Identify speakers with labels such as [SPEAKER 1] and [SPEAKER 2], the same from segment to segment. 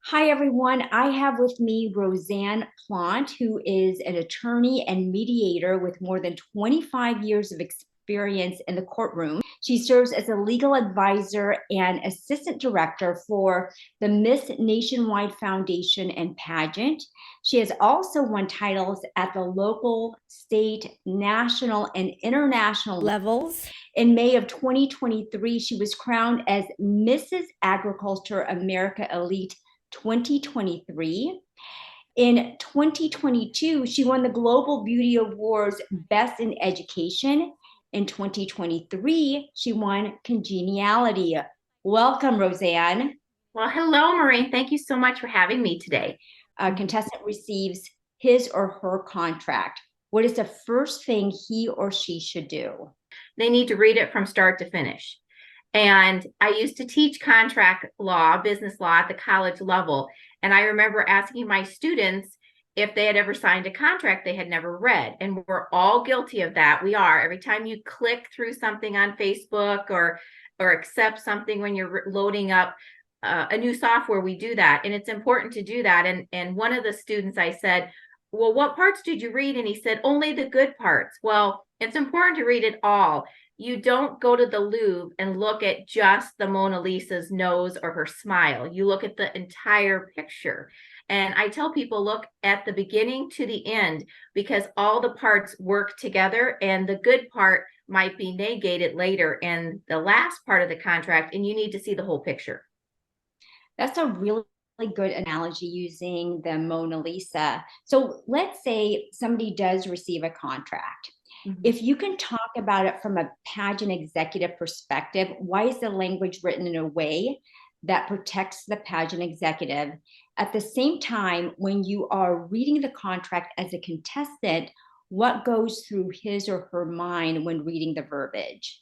[SPEAKER 1] Hi, everyone. I have with me Rosanne Plante, who is an attorney and mediator with more than 25 years of experience in the courtroom. She serves as a legal advisor and assistant director for the Miss Nationwide Foundation and Pageant. She has also won titles at the local, state, national, and international levels. In May of 2023, she was crowned as Mrs. Agriculture America Elite 2023. In 2022, she won the Global Beauty Awards Best in Education. In 2023, she won Congeniality. Welcome, Rosanne.
[SPEAKER 2] Well, hello, Maureen. Thank you so much for having me today.
[SPEAKER 1] A contestant receives his or her contract. What is the first thing he or she should do?
[SPEAKER 2] They need to read it from start to finish. And I used to teach contract law, business law at the college level. And I remember asking my students if they had ever signed a contract they had never read. And we're all guilty of that. We are. Every time you click through something on Facebook or accept something when you're loading up a new software, we do that. And it's important to do that. And one of the students, I said, well, what parts did you read? And he said, only the good parts. Well, it's important to read it all. You don't go to the Louvre and look at just the Mona Lisa's nose or her smile. You look at the entire picture. And I tell people, look at the beginning to the end, because all the parts work together, and the good part might be negated later in the last part of the contract, and you need to see the whole picture.
[SPEAKER 1] That's a really good analogy using the Mona Lisa. So let's say somebody does receive a contract. If you can talk about it from a pageant executive perspective, why is the language written in a way that protects the pageant executive? At the same time, when you are reading the contract as a contestant, what goes through his or her mind when reading the verbiage?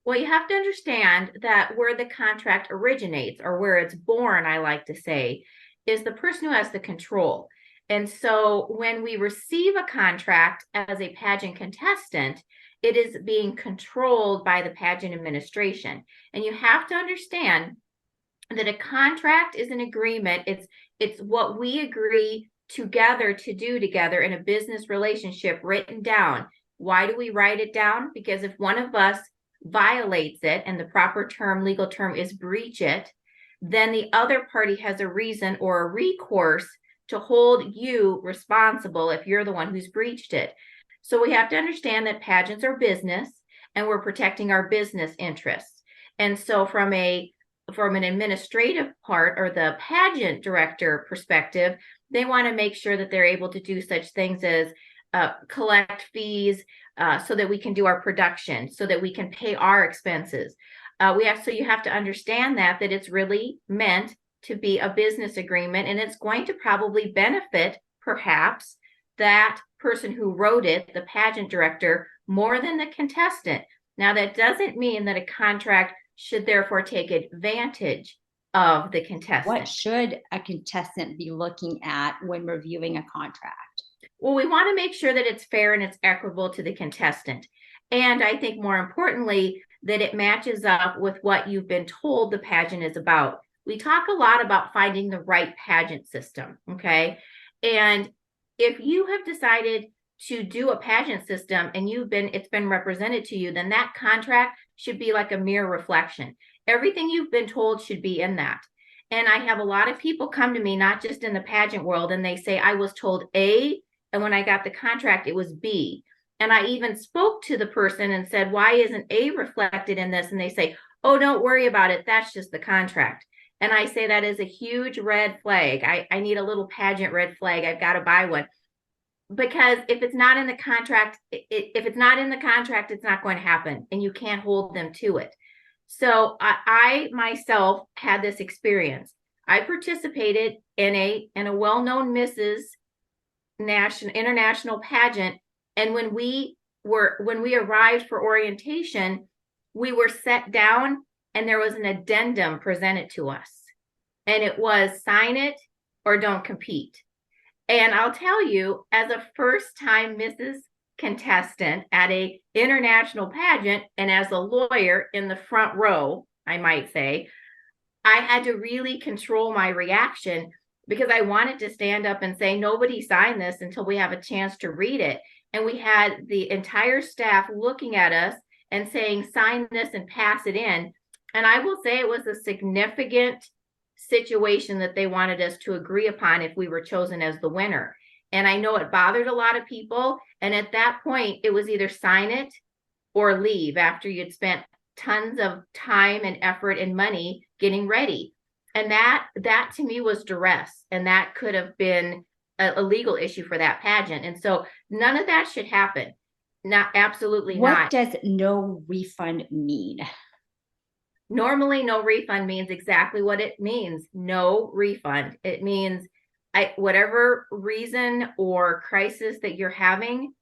[SPEAKER 2] Well, you have to understand that where the contract originates, or where it's born, I like to say, is the person who has the control. And so when we receive a contract as a pageant contestant, it is being controlled by the pageant administration. And you have to understand that a contract is an agreement. It's what we agree together to do together in a business relationship, written down. Why do we write it down? Because if one of us violates it, and the proper term, legal term, is breach it, then the other party has a reason or a recourse to hold you responsible if you're the one who's breached it. So we have to understand that pageants are business, and we're protecting our business interests. And so from an administrative part, or the pageant director perspective, they want to make sure that they're able to do such things as collect fees, so that we can do our production, so that we can pay our expenses. So you have to understand that it's really meant to be a business agreement, and it's going to probably benefit perhaps that person who wrote it, the pageant director, more than the contestant. Now, that doesn't mean that a contract should therefore take advantage of the contestant.
[SPEAKER 1] What should a contestant be looking at when reviewing a contract?
[SPEAKER 2] Well, we want to make sure that it's fair and it's equitable to the contestant. And I think more importantly, that it matches up with what you've been told the pageant is about. We talk a lot about finding the right pageant system, okay? And if you have decided to do a pageant system and it's been represented to you, then that contract should be like a mirror reflection. Everything you've been told should be in that. And I have a lot of people come to me, not just in the pageant world, and they say, I was told A, and when I got the contract, it was B. And I even spoke to the person and said, why isn't A reflected in this? And they say, oh, don't worry about it. That's just the contract. And I say that is a huge red flag. I need a little pageant red flag. I've got to buy one. Because if it's not in the contract, it's not going to happen, and you can't hold them to it. So I myself had this experience. I participated in a well-known Mrs. International pageant, and when we arrived for orientation, we were set down, and there was an addendum presented to us, and it was sign it or don't compete. And I'll tell you, as a first-time Mrs. contestant at a international pageant, and as a lawyer in the front row, I might say, I had to really control my reaction because I wanted to stand up and say, nobody signed this until we have a chance to read it. And we had the entire staff looking at us and saying, sign this and pass it in. And I will say it was a significant situation that they wanted us to agree upon if we were chosen as the winner. And I know it bothered a lot of people. And at that point, it was either sign it or leave after you'd spent tons of time and effort and money getting ready. And that to me was duress. And that could have been a legal issue for that pageant. And so none of that should happen. Not absolutely
[SPEAKER 1] What
[SPEAKER 2] not.
[SPEAKER 1] does no refund mean?
[SPEAKER 2] Normally, no refund means exactly what it means. No refund. It means whatever reason or crisis that you're having,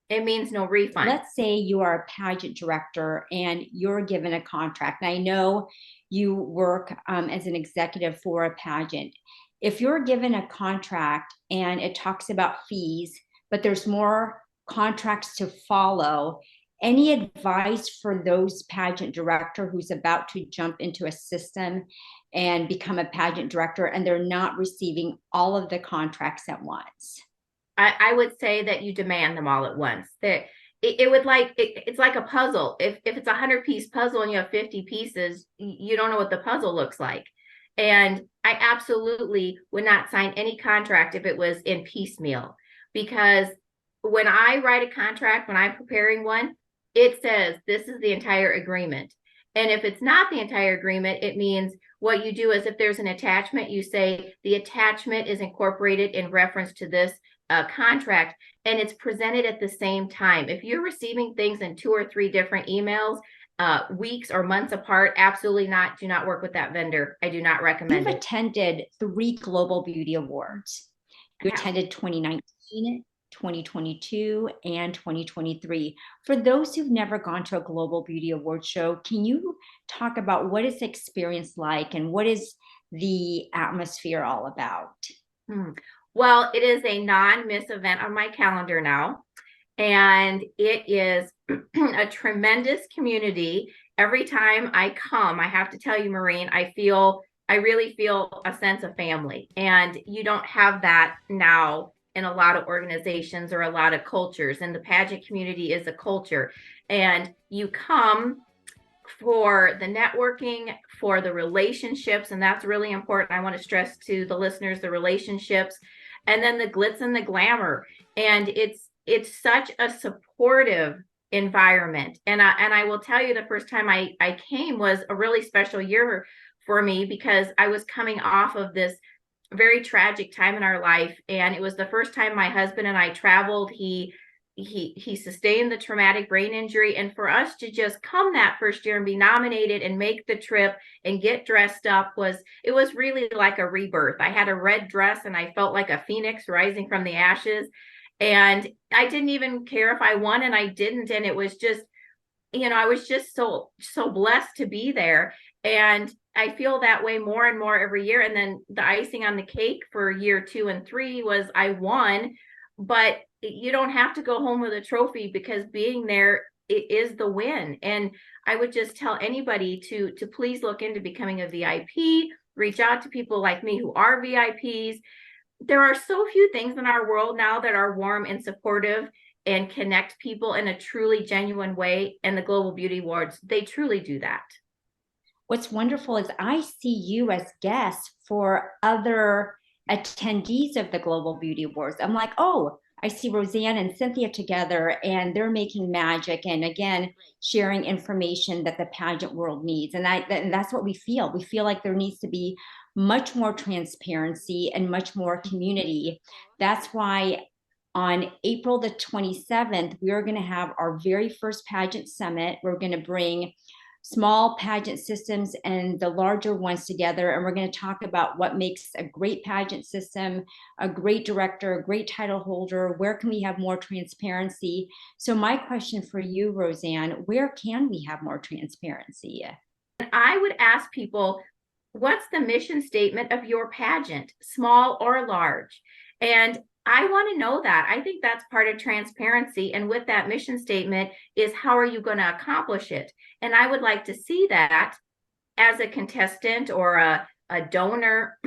[SPEAKER 2] it means no refund.
[SPEAKER 1] Let's say you are a pageant director and you're given a contract. And I know you work as an executive for a pageant. If you're given a contract and it talks about fees, but there's more contracts to follow, any advice for those pageant director who's about to jump into a system and become a pageant director and they're not receiving all of the contracts at once?
[SPEAKER 2] I would say that you demand them all at once. That it would it's like a puzzle. If it's 100-piece puzzle and you have 50 pieces, you don't know what the puzzle looks like. And I absolutely would not sign any contract if it was in piecemeal, because when I write a contract, when I'm preparing one, it says this is the entire agreement. And if it's not the entire agreement, it means what you do is if there's an attachment, you say the attachment is incorporated in reference to this contract, and it's presented at the same time. If you're receiving things in 2 or 3 different emails, weeks or months apart, absolutely not. Do not work with that vendor. I do not recommend
[SPEAKER 1] You've
[SPEAKER 2] it.
[SPEAKER 1] attended 3 Global Beauty Awards. You attended 2019, 2022, and 2023. For those who've never gone to a Global Beauty Award show, can you talk about what is the experience like and what is the atmosphere all about?
[SPEAKER 2] Well, it is a non-miss event on my calendar now, and it is a tremendous community. Every time I come, I have to tell you, Maureen, I really feel a sense of family, and you don't have that now in a lot of organizations or a lot of cultures, and the pageant community is a culture. And you come for the networking, for the relationships, and that's really important. I want to stress to the listeners the relationships, and then the glitz and the glamour. And it's such a supportive environment. And I will tell you, the first time I came was a really special year for me, because I was coming off of this very tragic time in our life, and it was the first time my husband and I traveled. He sustained the traumatic brain injury, and for us to just come that first year and be nominated and make the trip and get dressed up was really like a rebirth. I had a red dress and I felt like a phoenix rising from the ashes, and I didn't even care if I won, and I didn't. And it was just, I was just so blessed to be there. And I feel that way more and more every year. And then the icing on the cake for year 2 and 3 was I won, but you don't have to go home with a trophy, because being there is the win. And I would just tell anybody to please look into becoming a VIP, reach out to people like me who are VIPs. There are so few things in our world now that are warm and supportive and connect people in a truly genuine way. And the Global Beauty Awards, they truly do that.
[SPEAKER 1] What's wonderful is I see you as guests for other attendees of the Global Beauty Awards. I'm like, oh, I see Rosanne and Cynthia together, and they're making magic, and again, sharing information that the pageant world needs. And that's what we feel. We feel like there needs to be much more transparency and much more community. That's why on April the 27th, we're going to have our very first pageant summit. We're going to bring small pageant systems and the larger ones together. And we're going to talk about what makes a great pageant system, a great director, a great title holder. Where can we have more transparency? So my question for you, Rosanne, where can we have more transparency?
[SPEAKER 2] And I would ask people, what's the mission statement of your pageant, small or large? And I want to know that. I think that's part of transparency. And with that mission statement is, how are you going to accomplish it? And I would like to see that as a contestant or a donor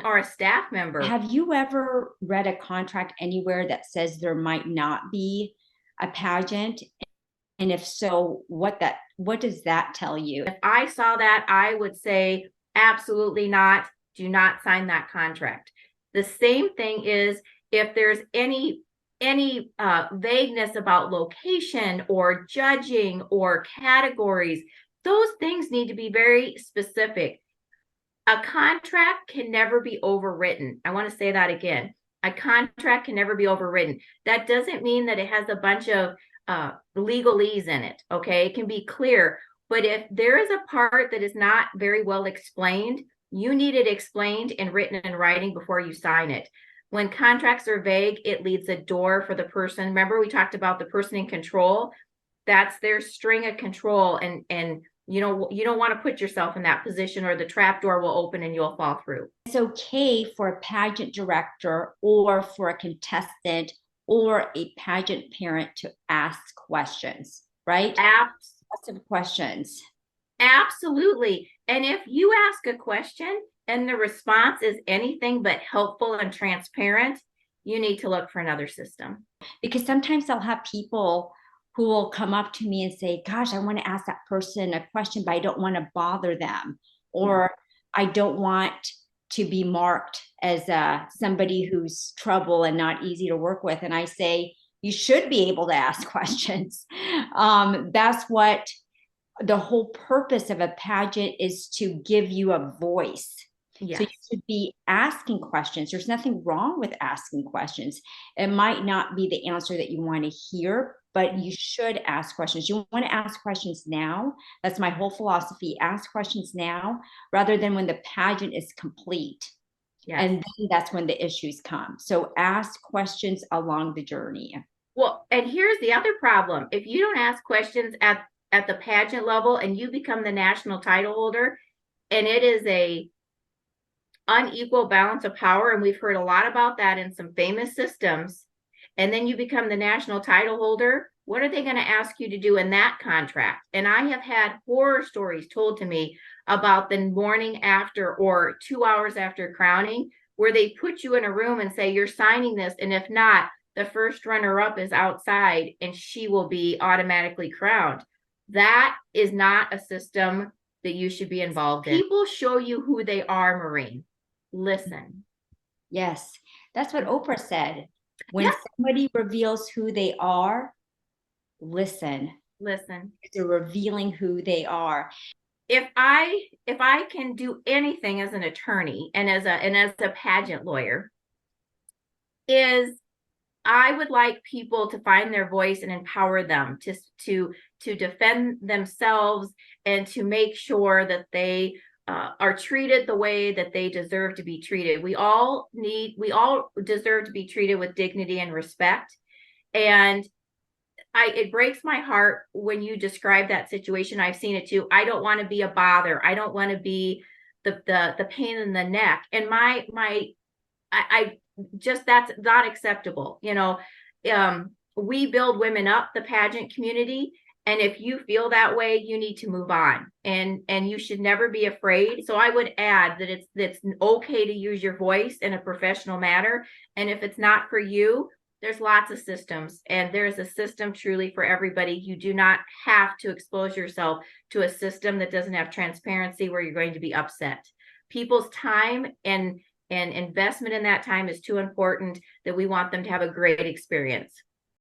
[SPEAKER 2] or a staff member.
[SPEAKER 1] Have you ever read a contract anywhere that says there might not be a pageant? And if so, what does that tell you?
[SPEAKER 2] If I saw that, I would say absolutely not. Do not sign that contract. The same thing is if there's any vagueness about location or judging or categories, those things need to be very specific. A contract can never be overwritten. I want to say that again. A contract can never be overwritten. That doesn't mean that it has a bunch of legalese in it. Okay, it can be clear, but if there is a part that is not very well explained, you need it explained and written in writing before you sign it. When contracts are vague, it leaves a door for the person. Remember, we talked about the person in control. That's their string of control, and you don't want to put yourself in that position, or the trap door will open and you'll fall through.
[SPEAKER 1] It's okay for a pageant director or for a contestant or a pageant parent to ask questions, right? Lots of questions.
[SPEAKER 2] Absolutely. And if you ask a question and the response is anything but helpful and transparent, you need to look for another system.
[SPEAKER 1] Because sometimes I'll have people who will come up to me and say, gosh, I want to ask that person a question, but I don't want to bother them. Or I don't want to be marked as somebody who's trouble and not easy to work with. And I say, you should be able to ask questions. That's what the whole purpose of a pageant is, to give you a voice.
[SPEAKER 2] Yes.
[SPEAKER 1] So you should be asking questions. There's nothing wrong with asking questions. It might not be the answer that you want to hear, but you should ask questions. You want to ask questions now. That's my whole philosophy. Ask questions now rather than when the pageant is complete. Yes. And then that's when the issues come. So ask questions along the journey.
[SPEAKER 2] Well, and here's the other problem. If you don't ask questions at the pageant level and you become the national title holder, and it is a unequal balance of power, and we've heard a lot about that in some famous systems, and then you become the national title holder, what are they going to ask you to do in that contract? And I have had horror stories told to me about the morning after or 2 hours after crowning, where they put you in a room and say, you're signing this, and if not, the first runner-up is outside and she will be automatically crowned. That is not a system that you should be involved in. People show you who they are, Maureen. Listen.
[SPEAKER 1] Yes, that's what Oprah said. When somebody reveals who they are, listen.
[SPEAKER 2] Listen.
[SPEAKER 1] They're revealing who they are.
[SPEAKER 2] If I can do anything as an attorney and as a pageant lawyer, is I would like people to find their voice and empower them to defend themselves and to make sure that they are treated the way that they deserve to be treated. We all deserve to be treated with dignity and respect. And it breaks my heart when you describe that situation. I've seen it too. I don't want to be a bother. I don't want to be the pain in the neck. And I just, that's not acceptable. We build women up, the pageant community. And if you feel that way, you need to move on, and you should never be afraid. So I would add that it's okay to use your voice in a professional manner. And if it's not for you, there's lots of systems, and there's a system truly for everybody. You do not have to expose yourself to a system that doesn't have transparency where you're going to be upset. People's time and investment in that time is too important that we want them to have a great experience.